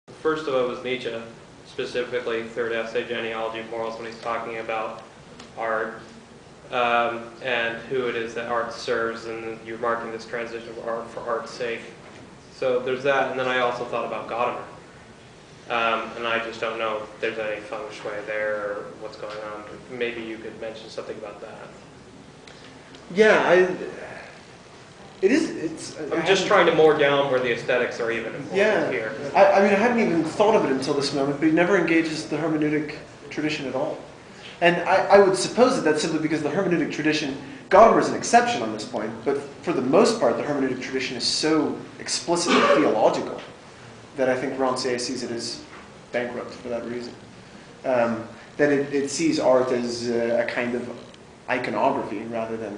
First of all was Nietzsche, specifically third essay, Genealogy of Morals, when he's talking about art and who it is that art serves, and you're marking this transition of art for art's sake. So there's that, and then I also thought about Gadamer. And I just don't know if there's any feng shui there or what's going on. Maybe you could mention something about that. Yeah, I'm just trying to moor down where the aesthetics are even important here. I mean, I hadn't even thought of it until this moment, but he never engages the hermeneutic tradition at all. And I would suppose that that's simply because the hermeneutic tradition, Gadamer is an exception on this point, but for the most part, the hermeneutic tradition is so explicitly theological that I think Ranciere sees it as bankrupt for that reason. That it sees art as a kind of iconography rather than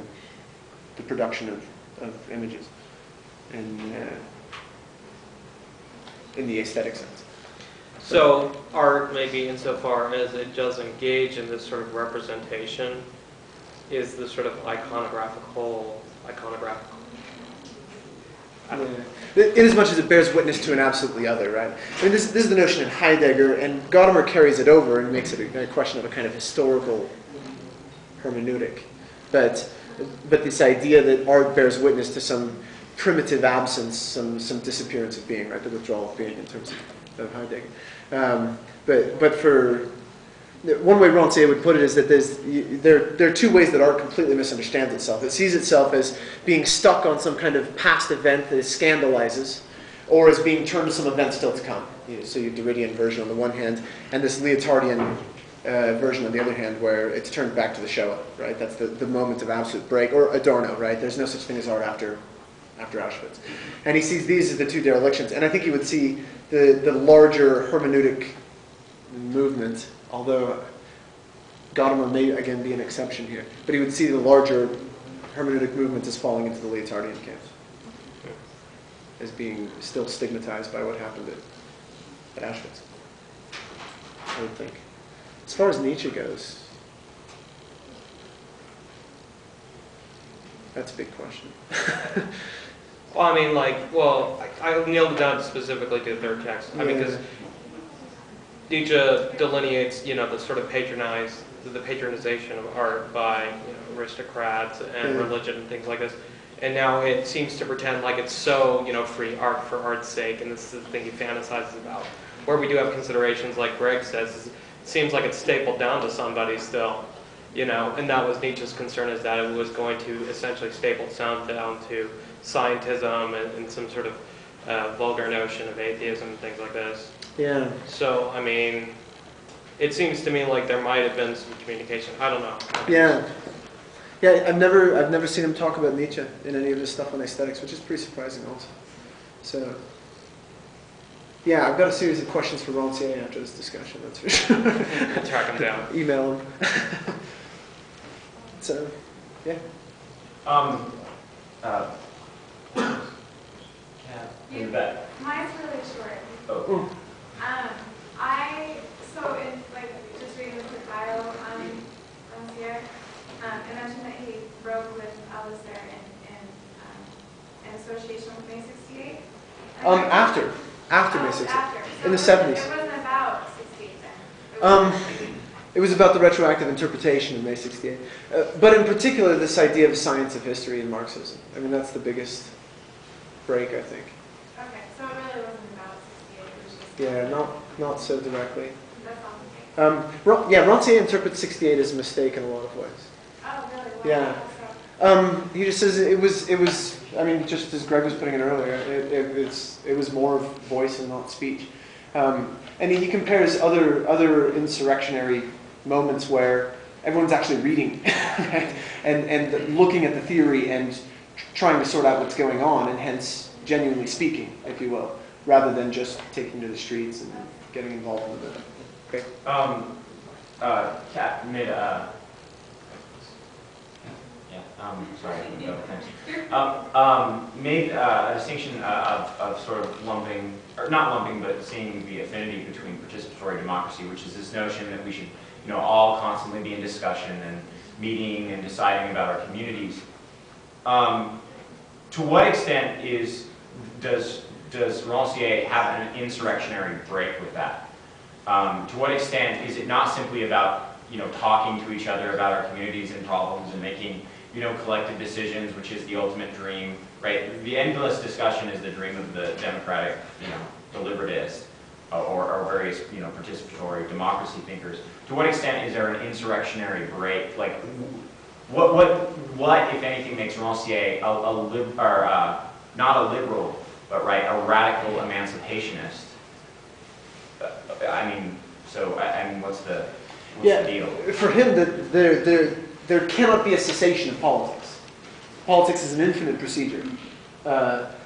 the production of images in the aesthetic sense. So art, maybe insofar as it does engage in this sort of representation, is the sort of iconographical. In as much as it bears witness to an absolutely other, right? I mean, this is the notion in Heidegger, and Gadamer carries it over and makes it a question of a kind of historical hermeneutic. But this idea that art bears witness to some primitive absence, some disappearance of being, right? The withdrawal of being in terms of Heidegger. But for one way Ranciere would put it is that there are two ways that art completely misunderstands itself. It sees itself as being stuck on some kind of past event that it scandalizes, or as being turned to some event still to come. So you have Derridian version on the one hand, and this Leotardian version on the other hand, where it's turned back to the Shoah, right? That's the moment of absolute break, or Adorno, right? There's no such thing as art after Auschwitz. And he sees these as the two derelictions. And I think he would see the larger hermeneutic movement, although Gadamer may again be an exception here, but he would see the larger hermeneutic movement as falling into the Leotardian camps, as being still stigmatized by what happened at Auschwitz, I would think. As far as Nietzsche goes, that's a big question. Well, I mean, I nailed it down specifically to the third text. I mean, because Nietzsche delineates, the sort of the patronization of art by aristocrats and religion and things like this. And now it seems to pretend like it's so, free art for art's sake, and this is the thing he fantasizes about. Where we do have considerations, like Greg says, it seems like it's stapled down to somebody still, and that was Nietzsche's concern, is that it was going to essentially staple sound down to scientism and some sort of vulgar notion of atheism and things like this. Yeah. So, I mean, it seems to me like there might have been some communication. I don't know. Yeah. Yeah, I've never seen him talk about Nietzsche in any of his stuff on aesthetics, which is pretty surprising also. So, yeah, I've got a series of questions for Ranciere after this discussion, that's for sure. Track him down. Email him. So, yeah. In the back. Mine's really short. Oh. Just reading the quick bio on Ranciere, it mentioned that he broke with Alistair in association with May 68. After May 68. So in the 70s. It wasn't about 68 then. It was about the retroactive interpretation of May 68. But in particular, this idea of a science of history in Marxism. I mean, that's the biggest break, I think. Okay, so it really wasn't about 68. It was just... Yeah, not so directly. That's all. Ranciere interprets 68 as a mistake in a lot of ways. Oh, really? Wow. Yeah. He just says it was. I mean, just as Greg was putting it earlier, it was more of voice and not speech. And he compares other insurrectionary moments where everyone's actually reading, right? and looking at the theory and trying to sort out what's going on, and hence genuinely speaking, if you will, rather than just taking to the streets and getting involved in the. Okay. Kat made made a distinction of sort of lumping, or not lumping, but seeing the affinity between participatory democracy, which is this notion that we should, all constantly be in discussion and meeting and deciding about our communities. To what extent does does Ranciere have an insurrectionary break with that? To what extent is it not simply about, talking to each other about our communities and problems and making, collective decisions, which is the ultimate dream, right? The endless discussion is the dream of the democratic, deliberatist or various, participatory democracy thinkers. To what extent is there an insurrectionary break? Like, what if anything, makes Ranciere not a liberal, but a radical emancipationist? What's the deal? For him, there cannot be a cessation of politics. Politics is an infinite procedure.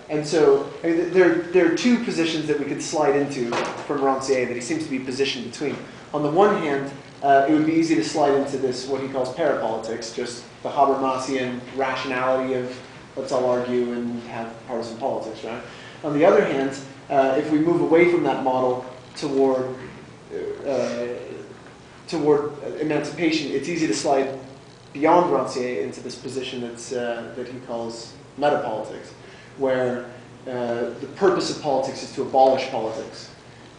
And so there are two positions that we could slide into from Ranciere that he seems to be positioned between. On the one hand, it would be easy to slide into this, what he calls parapolitics, just the Habermasian rationality of let's all argue and have partisan politics, right? On the other hand, if we move away from that model toward emancipation, it's easy to slide beyond Ranciere into this position that he calls metapolitics, where the purpose of politics is to abolish politics.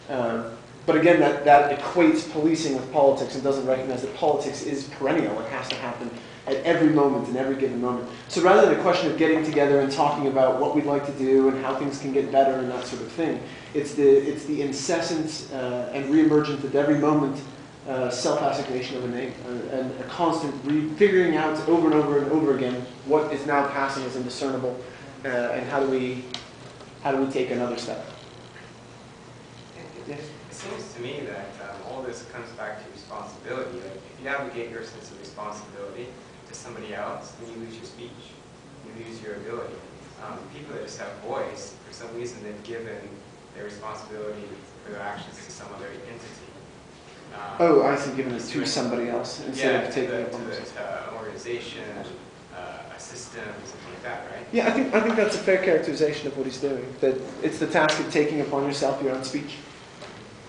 But again, that equates policing with politics and doesn't recognize that politics is perennial. It has to happen at every moment, in every given moment. So rather than a question of getting together and talking about what we'd like to do and how things can get better and that sort of thing, it's the incessant and reemergent at every moment self-assignation of a name and a constant figuring out over and over and over again what is now passing as indiscernible and how do we take another step. Yes? It seems to me that all this comes back to responsibility. Like, if you abdicate your sense of responsibility to somebody else, then you lose your speech. You lose your ability. People that just have voice, for some reason, they've given their responsibility for their actions to some other entity. I see, given it to somebody else instead of taking it to an organization, a system, something like that, right? Yeah, I think that's a fair characterization of what he's doing. That it's the task of taking upon yourself your own speech,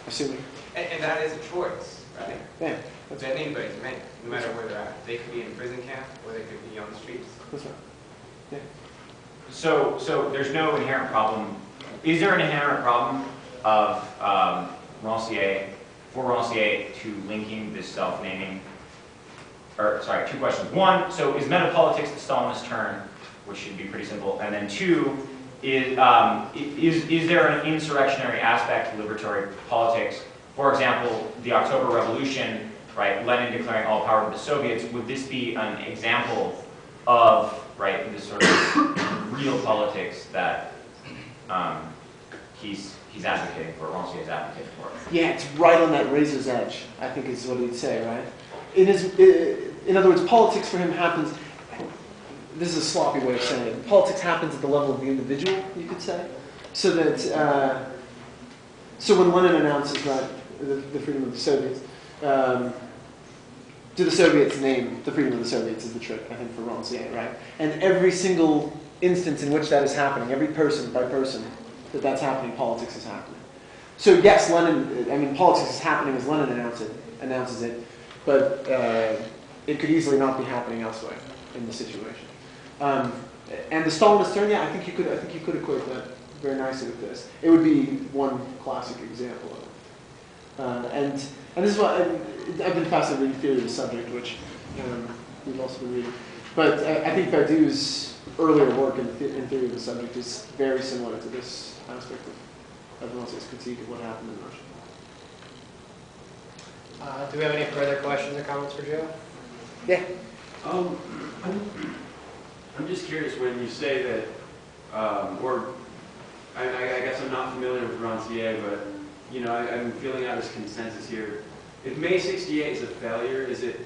assuming. And that is a choice, right? Yeah. That anybody can make, no matter where they're at. They could be in a prison camp, or they could be on the streets. That's right. Yeah. So there's no inherent problem. Is there an inherent problem of Ranciere to linking this self-naming? Two questions. One, so is metapolitics the Stalinist turn, which should be pretty simple, and then two, is there an insurrectionary aspect to libertarian politics? For example, the October Revolution, right? Lenin declaring all power to the Soviets. Would this be an example of this sort of real politics that he's advocating for, Ranciere's advocating for? Yeah, it's right on that razor's edge, I think is what he'd say, right? In other words, politics for him happens, this is a sloppy way of saying it, politics happens at the level of the individual, you could say. So that, so when Lenin announces that the freedom of the Soviets, do the Soviets name the freedom of the Soviets is the trick, I think, for Ranciere, right? And every single instance in which that is happening, every person by person that's happening, politics is happening. So yes, politics is happening as Lenin announces it, but it could easily not be happening elsewhere in the situation. And the Stalinist turn, yeah, I think you could equate that very nicely with this. It would be one classic example of it. And this is why I've been fascinated reading theory of the subject, which we've also been reading. But I think Badiou's earlier work in theory of the subject is very similar to this aspect of Ranciere's critique of what happened in Russia. Do we have any further questions or comments for Joe? Yeah. I'm just curious when you say that, I guess I'm not familiar with Ranciere, but I'm feeling out this consensus here. If May '68 is a failure, is it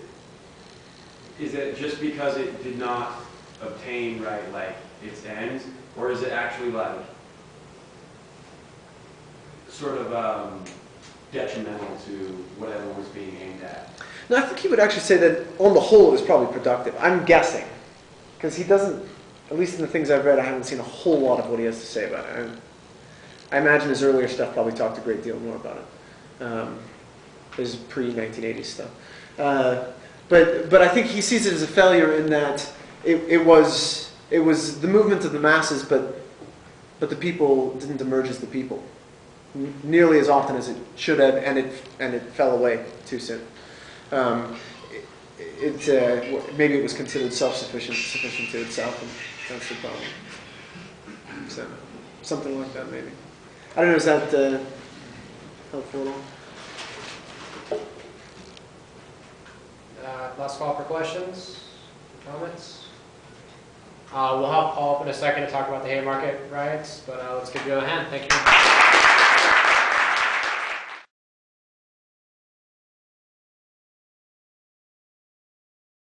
just because it did not obtain its ends, or is it actually sort of detrimental to whatever was being aimed at? No, I think he would actually say that on the whole it was probably productive. I'm guessing, because he doesn't, at least in the things I've read, I haven't seen a whole lot of what he has to say about it. I imagine his earlier stuff probably talked a great deal more about it. His pre-1980s stuff. But I think he sees it as a failure in that it was the movement of the masses, but but the people didn't emerge as the people nearly as often as it should have, and it fell away too soon. Maybe it was considered sufficient to itself, and that's the problem. So, something like that, maybe. I don't know, is that helpful at all? Last call for questions, comments? We'll have Paul up in a second to talk about the Haymarket riots, but let's give you a hand. Thank you.